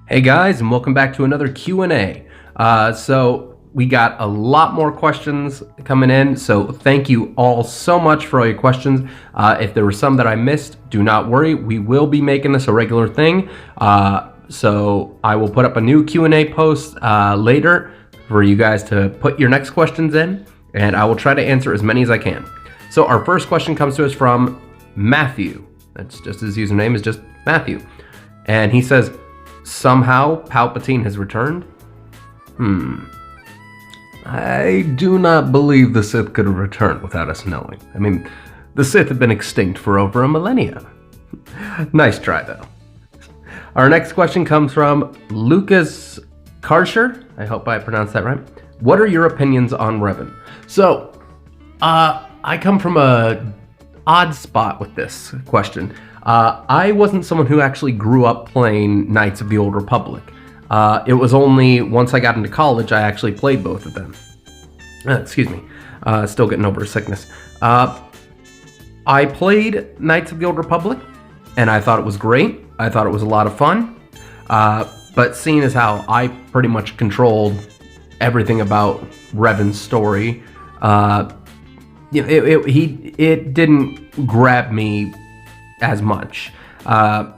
Hey guys, and welcome back to another Q&A. So we got a lot more questions coming in, so thank you all so much for all your questions. If there were some that I missed, do not worry. We will be making this a regular thing. So I will put up a new Q&A post later for you guys to put your next questions in, and I will try to answer as many as I can. So our first question comes to us from Matthew. That's just his username is just Matthew. And he says, somehow Palpatine has returned? I do not believe the Sith could have returned without us knowing. I mean, the Sith have been extinct for over a millennia. Nice try, though. Our next question comes from Lucas Karsher. I hope I pronounced that right. What are your opinions on Reven? So, I come from a odd spot with this question. I wasn't someone who actually grew up playing Knights of the Old Republic. It was only once I got into college I actually played both of them. Excuse me. Still getting over a sickness. I played Knights of the Old Republic, and I thought it was great. I thought it was a lot of fun. But seeing as how I pretty much controlled everything about Reven's story, it didn't grab me as much. I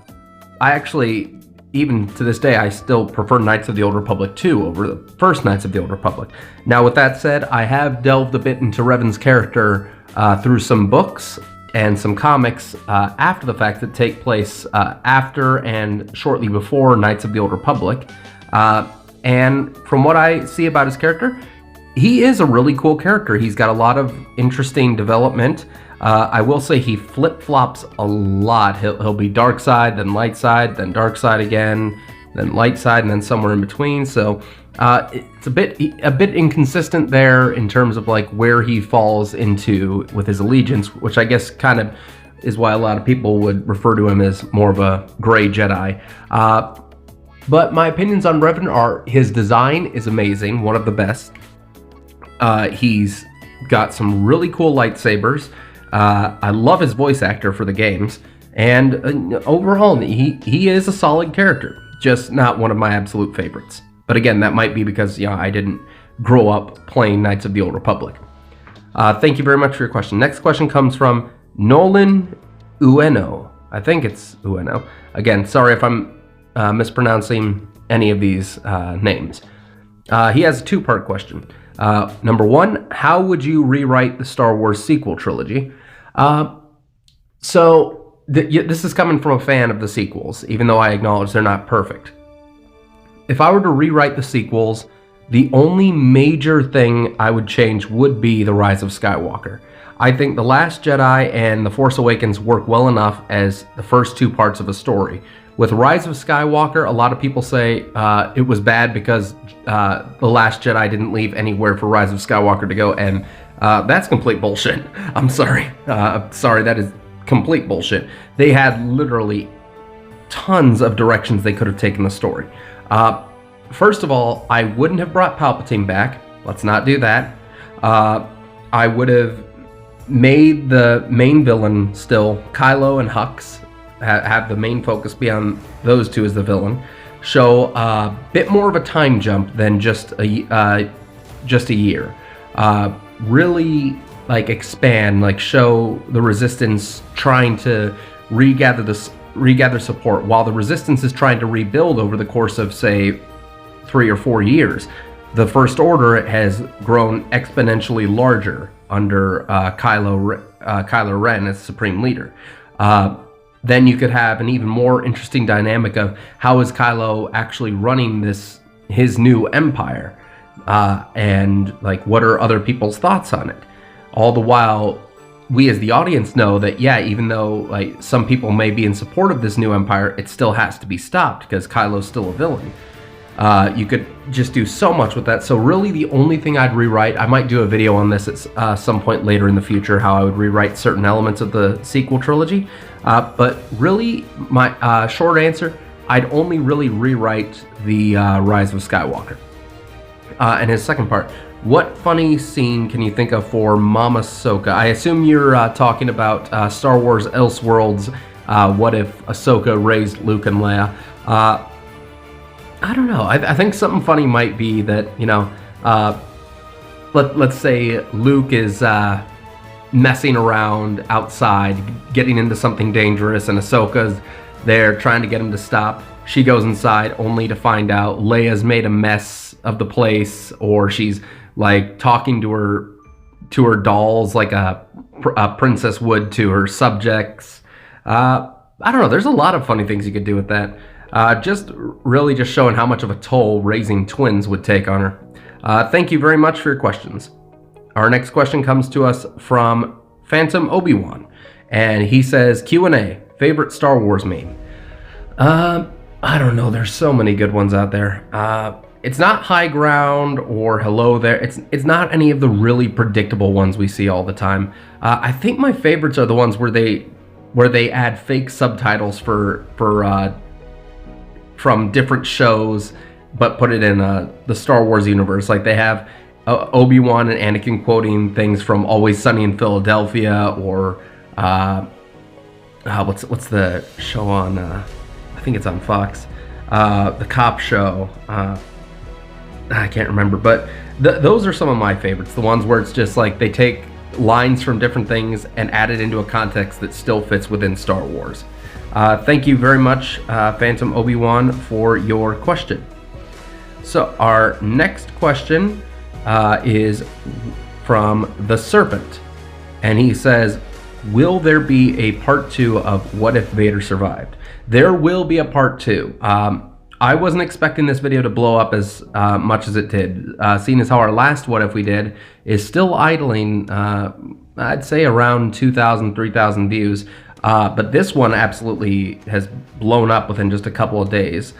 actually, even to this day, I still prefer Knights of the Old Republic 2 over the first Knights of the Old Republic. Now, with that said, I have delved a bit into Reven's character through some books and some comics after the fact that take place after and shortly before Knights of the Old Republic. And from what I see about his character, he is a really cool character. He's got a lot of interesting development. I will say he flip-flops a lot. He'll be dark side, then light side, then dark side again, then light side, and then somewhere in between. So it's a bit inconsistent there in terms of like where he falls into with his allegiance, which I guess kind of is why a lot of people would refer to him as more of a gray Jedi. But my opinions on Reven are his design is amazing, one of the best. He's got some really cool lightsabers. I love his voice actor for the games, and overall, he is a solid character, just not one of my absolute favorites. But again, that might be because I didn't grow up playing Knights of the Old Republic. Thank you very much for your question. Next question comes from Nolan Ueno. I think it's Ueno. Again, sorry if I'm mispronouncing any of these names. He has a two-part question. Number one, how would you rewrite the Star Wars sequel trilogy? This is coming from a fan of the sequels, even though I acknowledge they're not perfect. If I were to rewrite the sequels, the only major thing I would change would be the Rise of Skywalker. I think The Last Jedi and The Force Awakens work well enough as the first two parts of a story. With Rise of Skywalker, a lot of people say it was bad because The Last Jedi didn't leave anywhere for Rise of Skywalker to go, and that's complete bullshit. I'm sorry. That is complete bullshit. They had literally tons of directions they could have taken the story. First of all, I wouldn't have brought Palpatine back. Let's not do that. I would have made the main villain still Kylo and Hux. Have the main focus be on those two as the villain. Show a bit more of a time jump than just a year. Really expand, show the Resistance trying to regather support while the Resistance is trying to rebuild over the course of say 3 or 4 years. The First Order has grown exponentially larger under Kylo Ren as Supreme Leader. Then you could have an even more interesting dynamic of how is Kylo actually running his new empire, and what are other people's thoughts on it. All the while, we as the audience know that even though some people may be in support of this new empire, it still has to be stopped because Kylo's still a villain. You could just do so much with that. So really the only thing I'd rewrite, I might do a video on this at some point later in the future, how I would rewrite certain elements of the sequel trilogy. But really, my short answer, I'd only really rewrite the Rise of Skywalker. And his second part, what funny scene can you think of for Mama Ahsoka? I assume you're talking about Star Wars Elseworlds, what if Ahsoka raised Luke and Leia. I don't know. I think something funny might be that, let's say Luke is messing around outside, getting into something dangerous, and Ahsoka's there trying to get him to stop. She goes inside only to find out Leia's made a mess of the place, or she's like talking to her dolls like a princess would to her subjects. I don't know. There's a lot of funny things you could do with that. Just showing how much of a toll raising twins would take on her. Thank you very much for your questions. Our next question comes to us from Phantom Obi-Wan, and he says, Q&A, favorite Star Wars meme? I don't know. There's so many good ones out there. It's not High Ground or Hello There. It's not any of the really predictable ones we see all the time. I think my favorites are the ones where they add fake subtitles from different shows, but put it in the Star Wars universe. Like they have Obi-Wan and Anakin quoting things from Always Sunny in Philadelphia, or what's the show on? I think it's on Fox. The cop show. I can't remember, but those are some of my favorites. The ones where it's just like they take lines from different things and add it into a context that still fits within Star Wars. Thank you very much, Phantom Obi-Wan, for your question. So our next question is from The Serpent, and he says, will there be a part 2 of What If Vader Survived? There will be a part 2. I wasn't expecting this video to blow up as much as it did, seeing as how our last What If we did is still idling, I'd say around 2,000, 3,000 views. But this one absolutely has blown up within just a couple of days.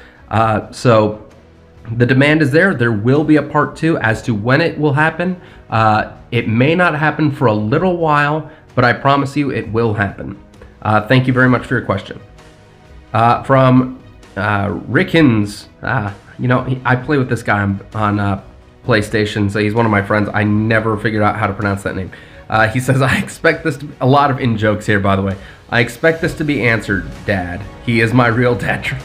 So the demand is there. There will be a part 2. As to when it will happen, it may not happen for a little while, but I promise you it will happen. Thank you very much for your question. From Rickens, I play with this guy on PlayStation, so he's one of my friends. I never figured out how to pronounce that name. He says, I expect this to be, a lot of in-jokes here, by the way. I expect this to be answered, Dad. He is my real dad.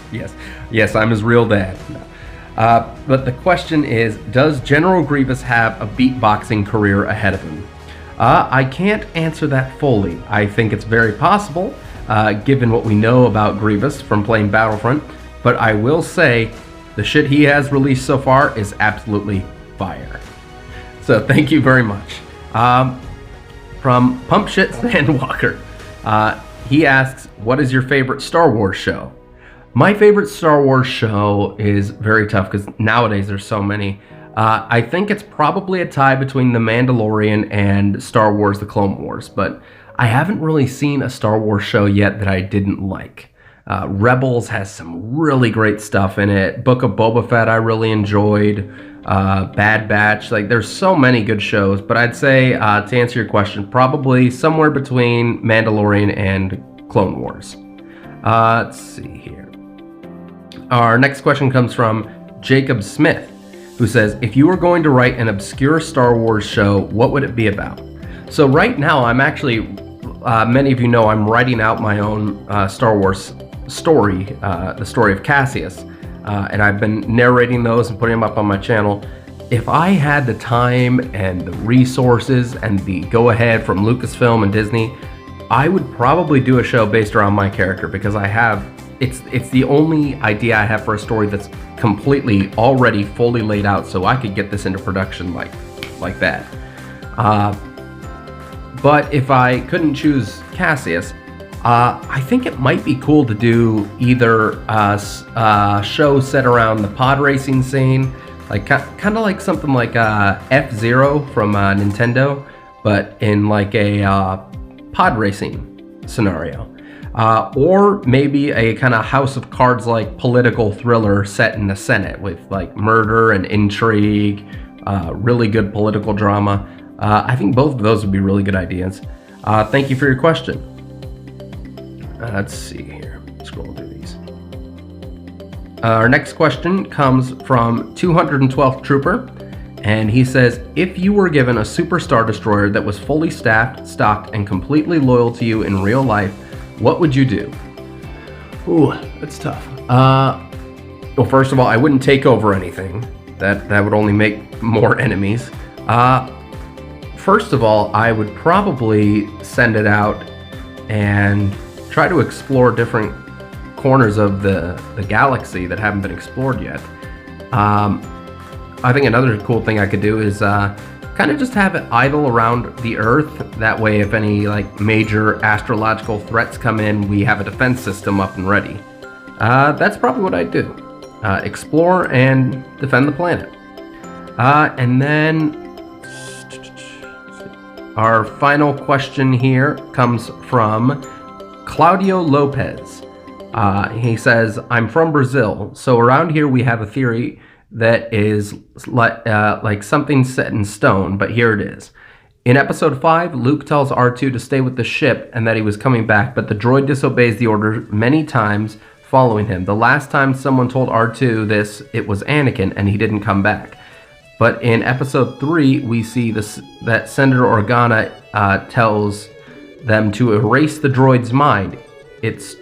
Yes, I'm his real dad. No. But the question is, does General Grievous have a beatboxing career ahead of him? I can't answer that fully. I think it's very possible, given what we know about Grievous from playing Battlefront, but I will say the shit he has released so far is absolutely fire. So thank you very much. From Pump Shit Sandwalker, he asks, what is your favorite Star Wars show? My favorite Star Wars show is very tough because nowadays there's so many. I think it's probably a tie between The Mandalorian and Star Wars The Clone Wars, but I haven't really seen a Star Wars show yet that I didn't like. Rebels has some really great stuff in it. Book of Boba Fett I really enjoyed. Bad Batch, like there's so many good shows, but I'd say to answer your question, probably somewhere between Mandalorian and Clone Wars. Let's see here. Our next question comes from Jacob Smith, who says, if you were going to write an obscure Star Wars show, what would it be about? So right now I'm actually, many of you know, I'm writing out my own Star Wars story, the story of Cassius. And I've been narrating those and putting them up on my channel. If I had the time and the resources and the go-ahead from Lucasfilm and Disney, I would probably do a show based around my character, because I have, it's the only idea I have for a story that's completely already fully laid out, so I could get this into production like that. But if I couldn't choose Cassius, I think it might be cool to do either a show set around the pod racing scene, like kind of like something like F-Zero from Nintendo, but in like a pod racing scenario. Or maybe a kind of House of Cards like political thriller set in the Senate with like murder and intrigue, really good political drama. I think both of those would be really good ideas. Thank you for your question. Let's see here. Scroll through these. Our next question comes from 212th Trooper, and he says, if you were given a super Star Destroyer that was fully staffed, stocked, and completely loyal to you in real life, what would you do? Ooh, that's tough. Well, first of all, I wouldn't take over anything. That would only make more enemies. First of all, I would probably send it out and try to explore different corners of the galaxy that haven't been explored yet. I think another cool thing I could do is kind of just have it idle around the Earth. That way, if any like major astrological threats come in, we have a defense system up and ready. That's probably what I'd do. Explore and defend the planet. And then our final question here comes from Claudio Lopez. He says, I'm from Brazil, so around here we have a theory that is like something set in stone, but here it is. In episode 5, Luke tells R2 to stay with the ship and that he was coming back, but the droid disobeys the order many times following him. The last time someone told R2 this, it was Anakin, and he didn't come back. But in episode 3, we see that Senator Organa tells them to erase the droid's mind. Is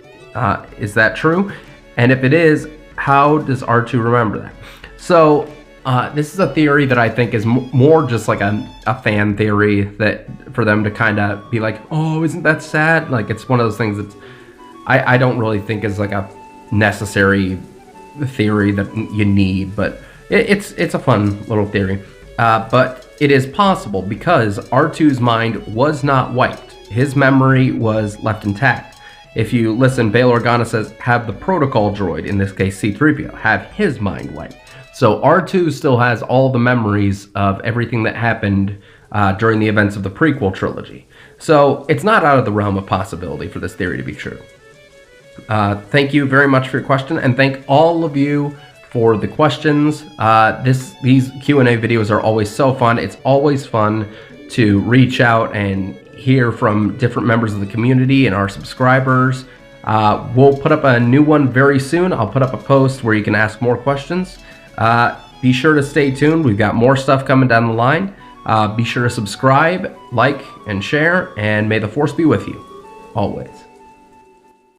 that true? And if it is, how does R2 remember that? So this is a theory that I think is more just like a fan theory, that for them to kind of be like, oh, isn't that sad? Like, it's one of those things that I don't really think is like a necessary theory that you need, but it's a fun little theory. But it is possible because R2's mind was not wiped. His memory was left intact. If you listen, Bail Organa says, have the protocol droid, in this case C-3PO, have his mind wiped. So R2 still has all the memories of everything that happened during the events of the prequel trilogy. So it's not out of the realm of possibility for this theory to be true. Thank you very much for your question, and thank all of you for the questions. These Q&A videos are always so fun. It's always fun to reach out and hear from different members of the community and our subscribers. We'll put up a new one very soon. I'll put up a post where you can ask more questions. Be sure to stay tuned. We've got more stuff coming down the line. Be sure to subscribe, like, and share, and may the Force be with you always.